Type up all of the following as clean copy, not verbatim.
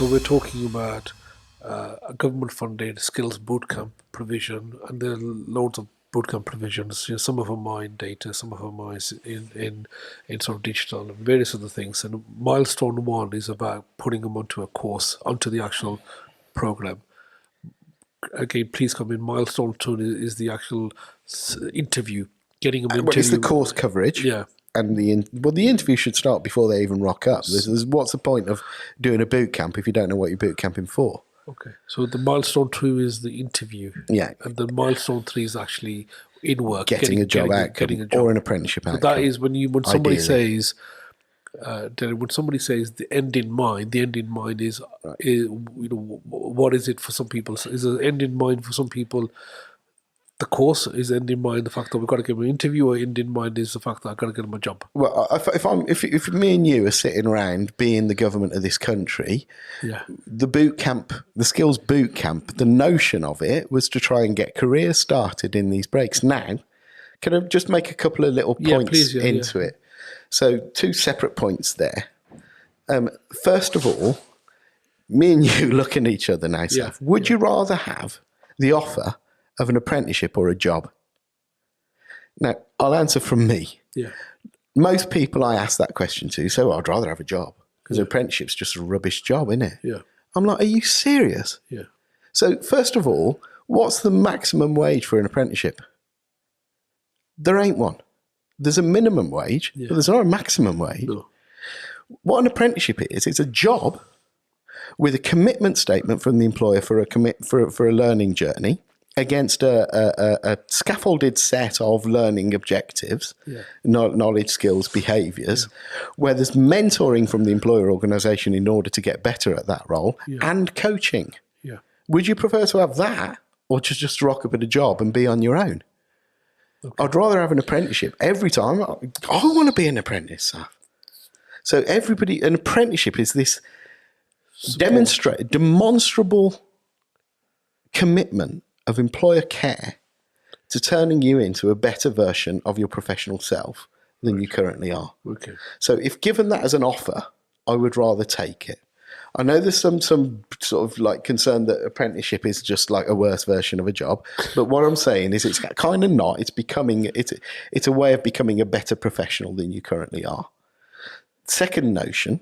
we're talking about a government-funded skills bootcamp provision, and there are loads of bootcamp provisions. Some of them are in data, some of them are in sort of digital and various other things. And milestone 1 is about putting them onto a course, onto the actual program. Again, please come in. Milestone 2 is the actual interview, getting them into. It's the course coverage. Yeah. And the interview should start before they even rock up. What's the point of doing a boot camp if you don't know what you're boot camping for? Okay, so the milestone 2 is the interview. Yeah. And the milestone 3 is actually in work. Getting a job outcome or an apprenticeship outcome. That is when somebody says, when somebody says the end in mind is, what is it for some people? Is the end in mind for some people the course? Is end in mind the fact that we've got to give them an interview, or end in mind is the fact that I've got to get them a job? Well, if me and you are sitting around being the government of this country, the boot camp, the skills boot camp, the notion of it was to try and get careers started in these breaks. Now, can I just make a couple of little points into it? So 2 separate points there. First of all, me and you looking at each other now, Saf, would you rather have the offer of an apprenticeship or a job? Now, I'll answer from me. Yeah. Most people I ask that question to say, well, I'd rather have a job because an apprenticeship's just a rubbish job, isn't it? Yeah. I'm like, are you serious? Yeah. So first of all, what's the maximum wage for an apprenticeship? There ain't one. There's a minimum wage, but there's not a maximum wage. No. What an apprenticeship is, it's a job with a commitment statement from the employer for a learning journey against a scaffolded set of learning objectives, knowledge, skills, behaviours, where there's mentoring from the employer organisation in order to get better at that role, and coaching. Yeah. Would you prefer to have that, or just rock up at a job and be on your own? Okay. I'd rather have an apprenticeship. Every time, I want to be an apprentice, Saf. So an apprenticeship is this demonstrable commitment of employer care to turning you into a better version of your professional self than you currently are. Okay. So if given that as an offer, I would rather take it. I know there's some sort of like concern that apprenticeship is just like a worse version of a job, but what I'm saying is it's kind of not. It's a way of becoming a better professional than you currently are. Second notion,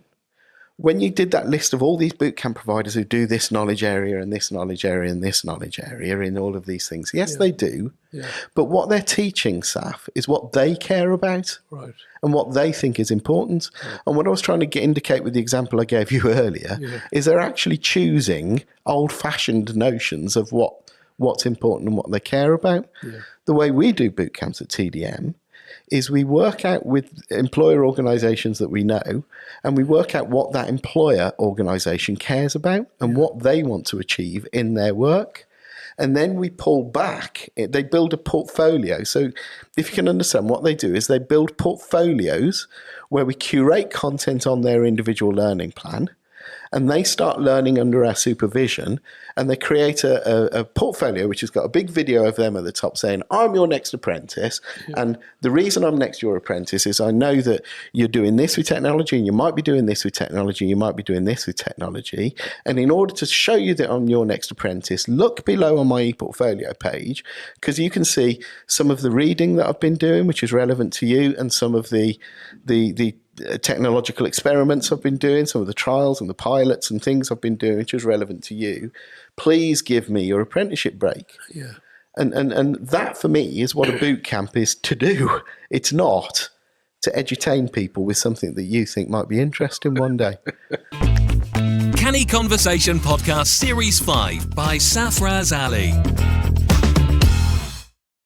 when you did that list of all these bootcamp providers who do this knowledge area and this knowledge area and this knowledge area in all of these things, yes, they do. Yeah. But what they're teaching, Saf, is what they care about, right, and what they think is important. Right. And what I was trying to indicate with the example I gave you earlier is they're actually choosing old-fashioned notions of what's important and what they care about. Yeah. The way we do boot camps at TDM is we work out with employer organisations that we know, and we work out what that employer organisation cares about and what they want to achieve in their work. And then we pull back. They build a portfolio. So if you can understand, what they do is they build portfolios where we curate content on their individual learning plan, and they start learning under our supervision, and they create a portfolio which has got a big video of them at the top saying, I'm your next apprentice, and the reason I'm next your apprentice is I know that you're doing this with technology, and you might be doing this with technology, and you might be doing this with technology, and in order to show you that I'm your next apprentice, look below on my ePortfolio page, because you can see some of the reading that I've been doing, which is relevant to you, and some of the technological experiments I've been doing, some of the trials and the pilots and things I've been doing, which is relevant to you. Please give me your apprenticeship break. Yeah. And that for me is what a boot camp is to do. It's not to edutain people with something that you think might be interesting one day. Canny Conversation Podcast Series 5 by Safaraz Ali.